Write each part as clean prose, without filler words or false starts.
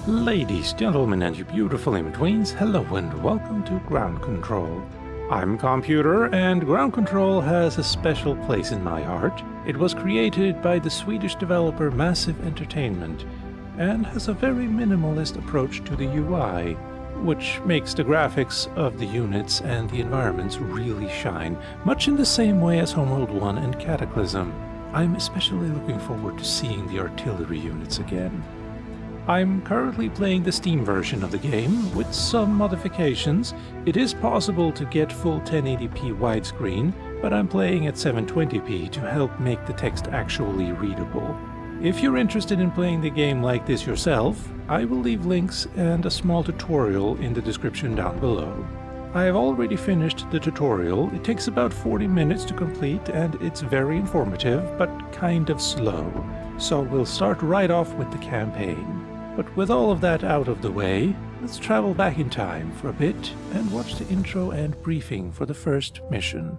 Ladies, gentlemen, and you beautiful in-betweens, hello and welcome to Ground Control. I'm Calmputer, and Ground Control has a special place in my heart. It was created by the Swedish developer Massive Entertainment, and has a very minimalist approach to the UI, which makes the graphics of the units and the environments really shine, much in the same way as Homeworld 1 and Cataclysm. I'm especially looking forward to seeing the artillery units again. I'm currently playing the Steam version of the game, with some modifications. It is possible to get full 1080p widescreen, but I'm playing at 720p to help make the text actually readable. If you're interested in playing the game like this yourself, I will leave links and a small tutorial in the description down below. I have already finished the tutorial. It takes about 40 minutes to complete and it's very informative, but kind of slow. So we'll start right off with the campaign. But with all of that out of the way, let's travel back in time for a bit and watch the intro and briefing for the first mission.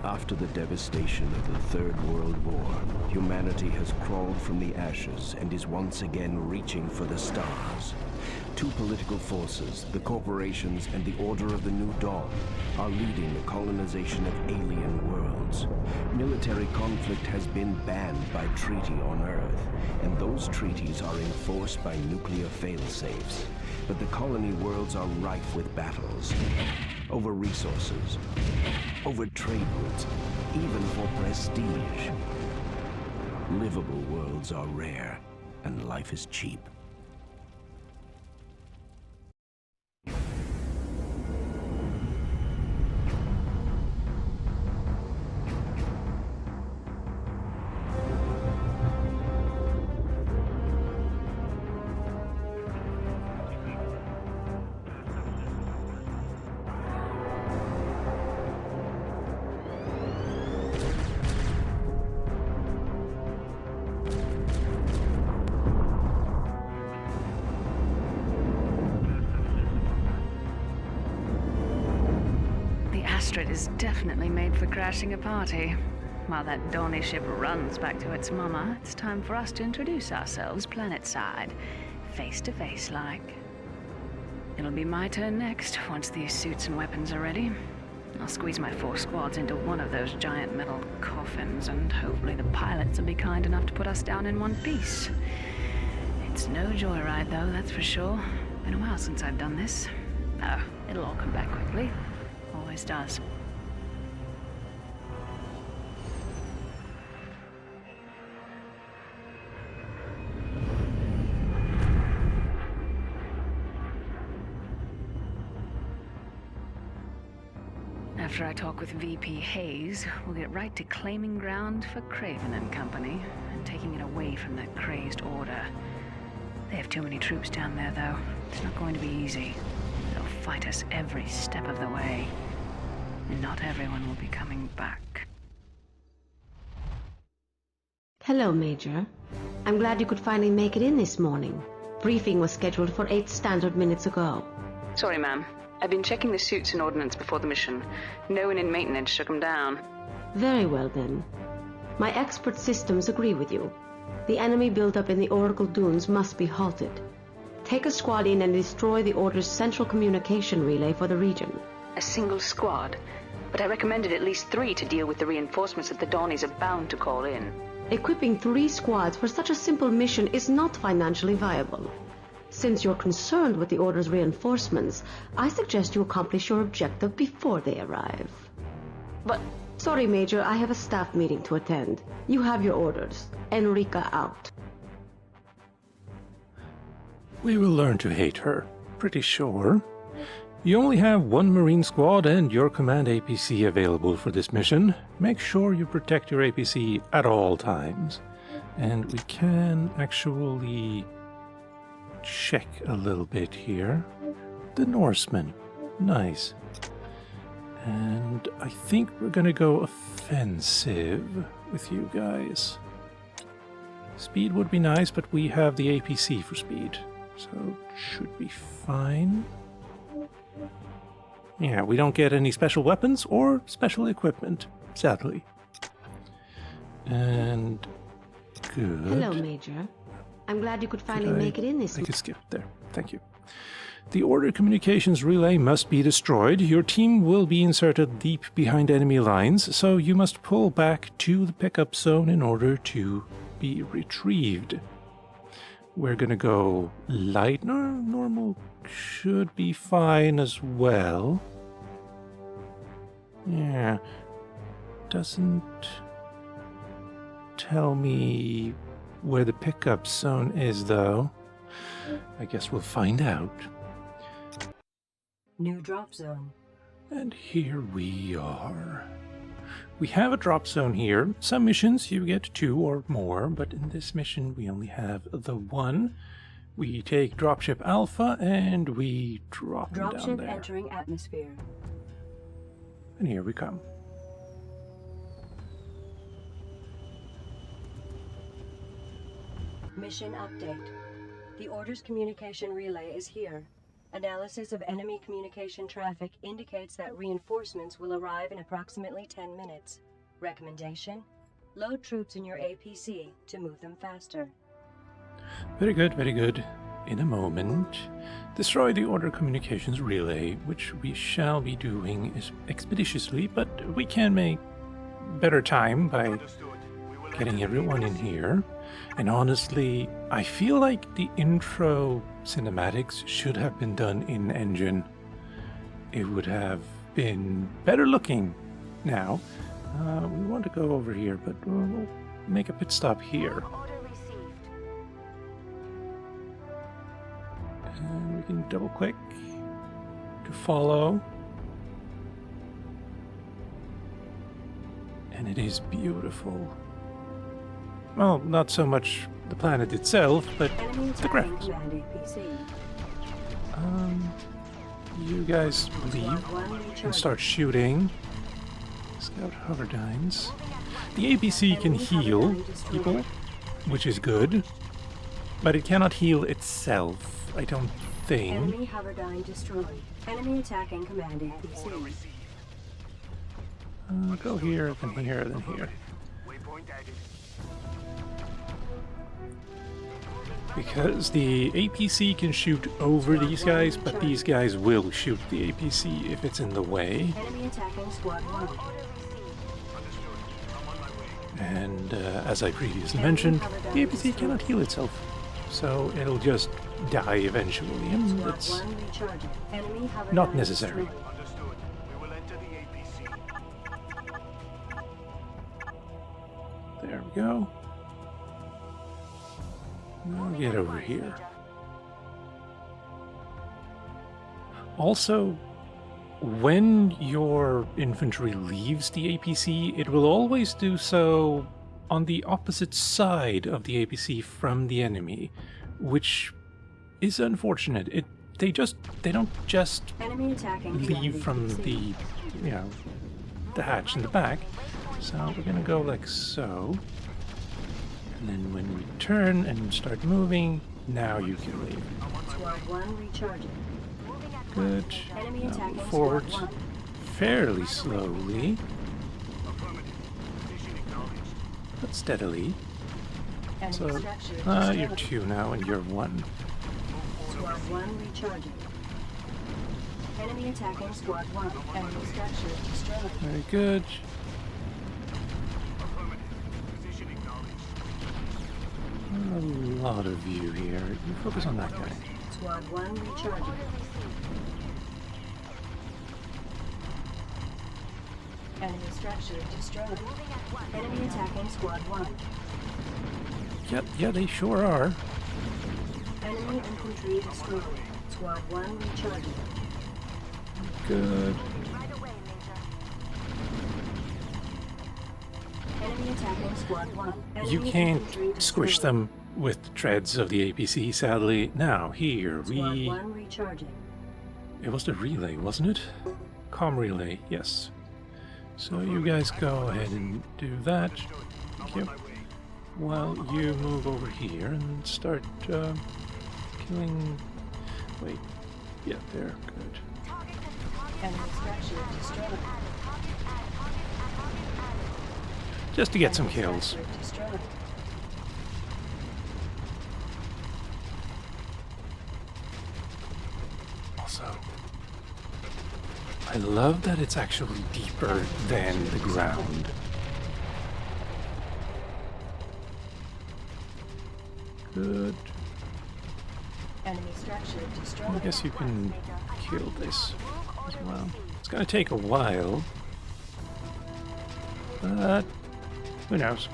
After the devastation of the Third World War, humanity has crawled from the ashes and is once again reaching for the stars. Two political forces, the corporations and the Order of the New Dawn, are leading the colonization of alien worlds. Military conflict has been banned by treaty on Earth, and those treaties are enforced by nuclear failsafes. But the colony worlds are rife with battles over resources, over trade routes, even for prestige. Livable worlds are rare, and life is cheap. Astrid is definitely made for crashing a party. While that Donny ship runs back to its mama, it's time for us to introduce ourselves planet-side, face-to-face like. It'll be my turn next, once these suits and weapons are ready. I'll squeeze my 4 squads into one of those giant metal coffins, and hopefully the pilots will be kind enough to put us down in one piece. It's no joyride though, that's for sure. Been a while since I've done this. Oh, it'll all come back quickly. Always does. After I talk with VP Hayes, we'll get right to claiming ground for Crayven and Company, and taking it away from that crazed order. They have too many troops down there, though. It's not going to be easy. They'll fight us every step of the way. And not everyone will be coming back. Hello, Major. I'm glad you could finally make it in this morning. Briefing was scheduled for 8 standard minutes ago. Sorry, ma'am. I've been checking the suits and ordnance before the mission. No one in maintenance shook them down. Very well, then. My expert systems agree with you. The enemy buildup in the Oracle Dunes must be halted. Take a squad in and destroy the Order's central communication relay for the region. A single squad? But I recommended at least 3 to deal with the reinforcements that the Dawnies are bound to call in. Equipping 3 squads for such a simple mission is not financially viable. Since you're concerned with the Order's reinforcements, I suggest you accomplish your objective before they arrive. But... Sorry, Major, I have a staff meeting to attend. You have your orders. Enrica out. We will learn to hate her, pretty sure. You only have 1 Marine squad and your command APC available for this mission. Make sure you protect your APC at all times. And we can actually check a little bit here. The Norsemen. Nice. And I think we're gonna go offensive with you guys. Speed would be nice, but we have the APC for speed, so it should be fine. Yeah, we don't get any special weapons or special equipment, sadly. And good. Hello, Major. I'm glad you could finally make it in this. I could skip there. Thank you. The order communications relay must be destroyed. Your team will be inserted deep behind enemy lines, so you must pull back to the pickup zone in order to be retrieved. We're gonna go light. No, normal should be fine as well. Yeah. Doesn't tell me where the pickup zone is, though. I guess we'll find out. New drop zone. And here we are. We have a drop zone here. Some missions you get 2 or more, but in this mission we only have the 1. We take dropship Alpha and we drop them down Dropship there. entering atmosphere. And here we come. Mission update. The Order's communication relay is here. Analysis of enemy communication traffic indicates that reinforcements will arrive in approximately 10 minutes. Recommendation: load troops in your APC to move them faster. Very good, very good. In a moment. Destroy the Order communications relay, which we shall be doing expeditiously, but we can make better time by getting everyone in here. And honestly, I feel like the intro cinematics should have been done in engine. It would have been better looking now. We want to go over here, but we'll make a pit stop here. And we can double click to follow. And it is beautiful. Well, not so much the planet itself, but the graphics. You guys leave and start shooting. Scout hoverdynes. The APC can heal people, which is good, but it cannot heal itself, I don't think. Enemy hoverdyne destroyed. Enemy attacking command APC. Go here, then here, then here. Because the APC can shoot over these guys, but these guys will shoot the APC if it's in the way. Enemy attacking squad 1. And as I previously mentioned, the APC cannot heal itself, so it'll just die eventually, and it's not necessary. There we go. Now get over here. Also, when your infantry leaves the APC, it will always do so on the opposite side of the APC from the enemy, which is unfortunate. They don't just leave from the the hatch in the back. So we're gonna go like so. And then when we turn and start moving, now you can leave. Squad 1 recharging. Good. Now move forward fairly slowly, but steadily. So, you're 2 now and you're 1. Squad 1 recharging. Enemy attacking Squad 1. Enemy structure destroyed. Very good. A lot of you here. You focus on that guy. Squad 1 recharging. Enemy structure destroyed. Enemy attacking Squad 1. Yeah, they sure are. Enemy infantry destroyed. Squad 1 recharging. Good. Enemy attacking Squad 1. You can't squish them with treads of the APC, sadly. Now, here, Squad 1 recharging. It was the relay, wasn't it? Comm relay, yes. So you guys go ahead and do that. Thank you. While you move over here and start killing... Wait. Yeah, there. Good. Enemy structure destroyed. Just to get some Enemy kills. structure destroyed. Also, I love that it's actually deeper than the ground. Good. Enemy structure destroyed. I guess you can kill this as well. It's gonna take a while, but who knows?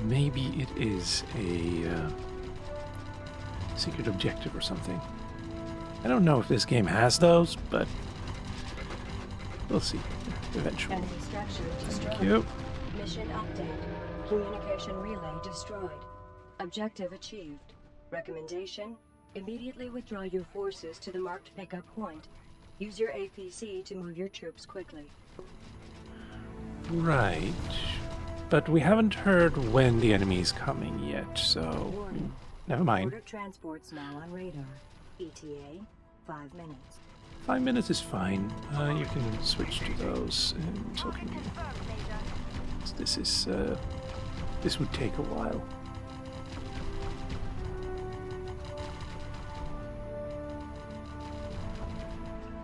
Maybe it is a secret objective or something. I don't know if this game has those, but we'll see eventually. Enemy structure destroyed. Thank you. Mission update. Communication relay destroyed. Objective achieved. Recommendation: immediately withdraw your forces to the marked pickup point. Use your APC to move your troops quickly. Right. But we haven't heard when the enemy is coming yet, so Warning. never mind. Order transports now on radar. ETA 5 minutes. 5 minutes is fine. You can switch to those, and so can you. This would take a while.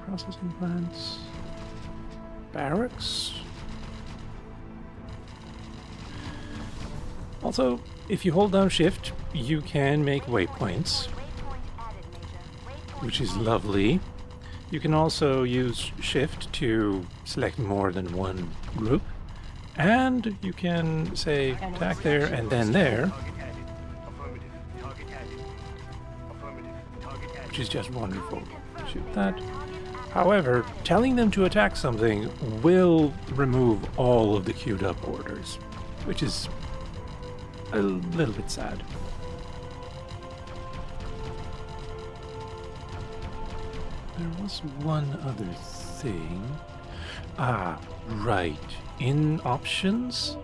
Processing plants, barracks. Also, if you hold down shift, you can make waypoints, which is lovely. You can also use shift to select more than one group, and you can say attack there and then there, which is just wonderful. Shoot that. However, telling them to attack something will remove all of the queued up orders, which is a little bit sad. There was one other thing. Ah, right. In options,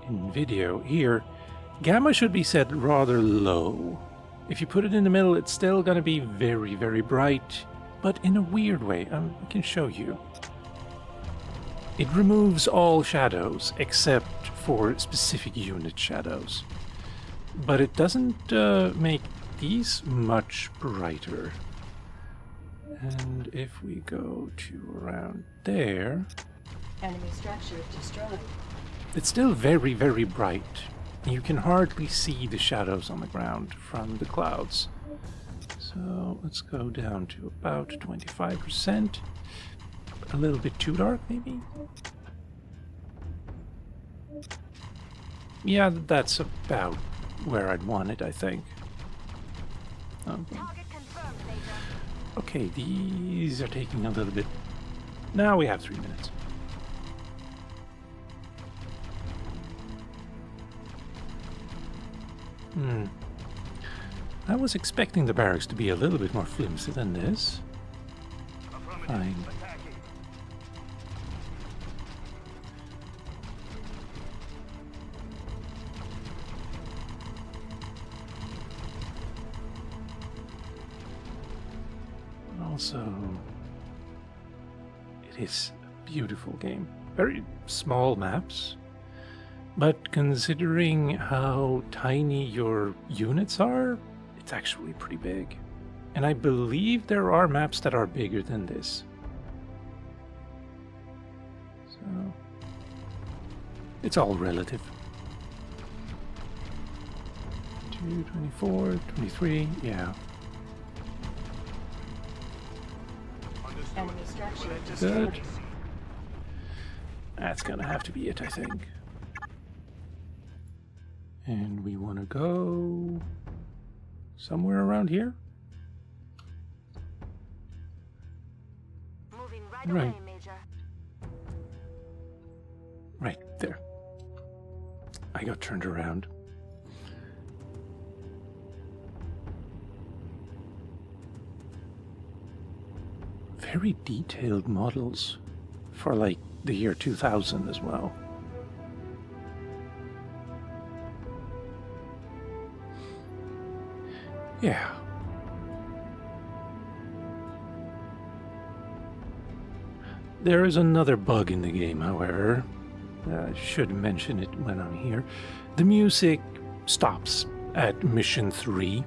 in video here, gamma should be set rather low. If you put it in the middle, it's still going to be very, very bright, but in a weird way. I can show you. It removes all shadows except for specific unit shadows. But it doesn't make these much brighter. And if we go to around there, Enemy structure destroyed. it's still very, very bright. You can hardly see the shadows on the ground from the clouds. So let's go down to about 25%. A little bit too dark, maybe? Yeah, that's about where I'd want it, I think. Okay, these are taking a little bit. Now we have 3 minutes. I was expecting the barracks to be a little bit more flimsy than this. Fine. Also, it is a beautiful game. Very small maps, but considering how tiny your units are, it's actually pretty big. And I believe there are maps that are bigger than this. So, it's all relative. 2, 24, 23, yeah. Enemy structure destroyed. Good. That's gonna have to be it, I think. And we want to go somewhere around here. Moving Right. away, Major. Right there. I got turned around. Very detailed models for like the year 2000 as well. Yeah. There is another bug in the game, however. I should mention it when I'm here. The music stops at Mission 3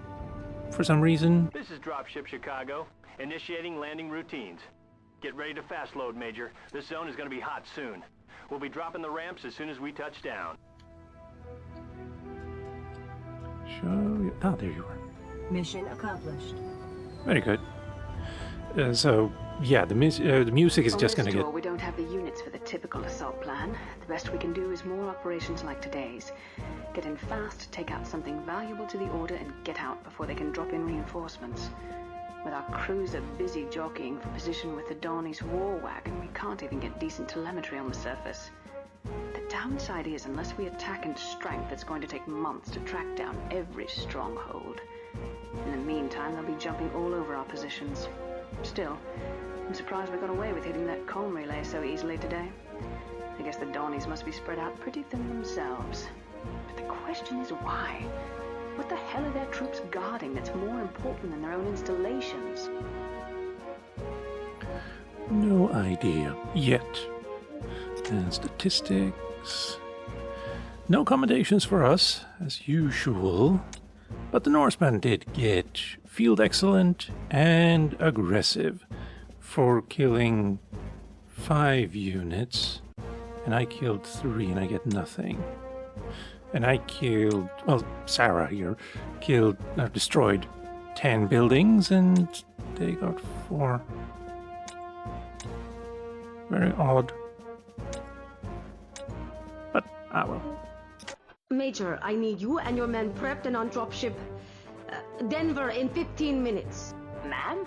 for some reason. This is Dropship Chicago, initiating landing routines. Get ready to fast load, Major. This zone is going to be hot soon. We'll be dropping the ramps as soon as we touch down. Show you. Ah, there you are. Mission accomplished. Very good. So, yeah, the music is On just this going to tour, get... we don't have the units for the typical assault plan. The best we can do is more operations like today's. Get in fast, take out something valuable to the Order, and get out before they can drop in reinforcements. With our cruiser busy jockeying for position with the Donnie's war wagon, we can't even get decent telemetry on the surface. The downside is, unless we attack in strength, it's going to take months to track down every stronghold. In the meantime, they'll be jumping all over our positions. Still, I'm surprised we got away with hitting that comm relay so easily today. I guess the Donnies must be spread out pretty thin themselves. But the question is why? What the hell are their troops guarding that's more important than their own installations? No idea yet. And statistics. No commendations for us, as usual. But the Norsemen did get Field Excellent and Aggressive for killing 5 units. And I killed 3 and I get nothing. And I killed, well, Sarah here destroyed 10 buildings and they got 4. Very odd. But, well. Major, I need you and your men prepped and on dropship Denver in 15 minutes. Ma'am?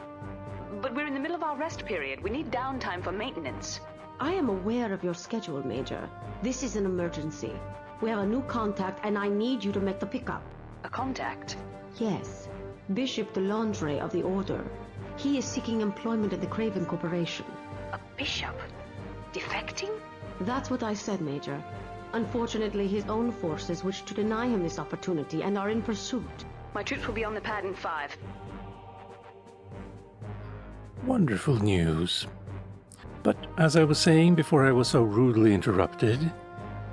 But we're in the middle of our rest period. We need downtime for maintenance. I am aware of your schedule, Major. This is an emergency. We have a new contact and I need you to make the pickup. A contact? Yes. Bishop de Landre of the Order. He is seeking employment at the Crayven Corporation. A bishop? Defecting? That's what I said, Major. Unfortunately, his own forces wish to deny him this opportunity and are in pursuit. My troops will be on the pad in 5. Wonderful news. But as I was saying before I was so rudely interrupted,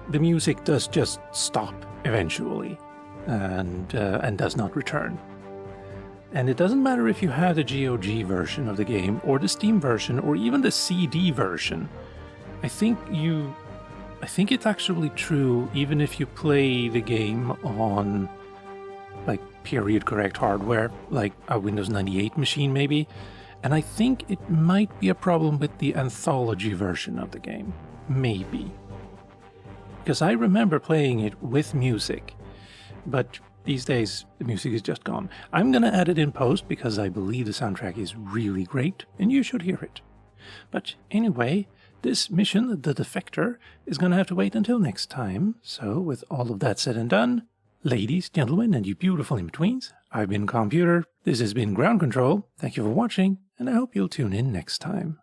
the music does just stop eventually and does not return. And it doesn't matter if you have the GOG version of the game or the Steam version or even the CD version. I think it's actually true even if you play the game on like period correct hardware, like a Windows 98 machine maybe. And I think it might be a problem with the anthology version of the game. Maybe. Because I remember playing it with music. But these days, the music is just gone. I'm going to add it in post because I believe the soundtrack is really great and you should hear it. But anyway, this mission, the Defector, is going to have to wait until next time. So with all of that said and done, ladies, gentlemen, and you beautiful in-betweens, I've been Calmputer. This has been Ground Control. Thank you for watching, and I hope you'll tune in next time.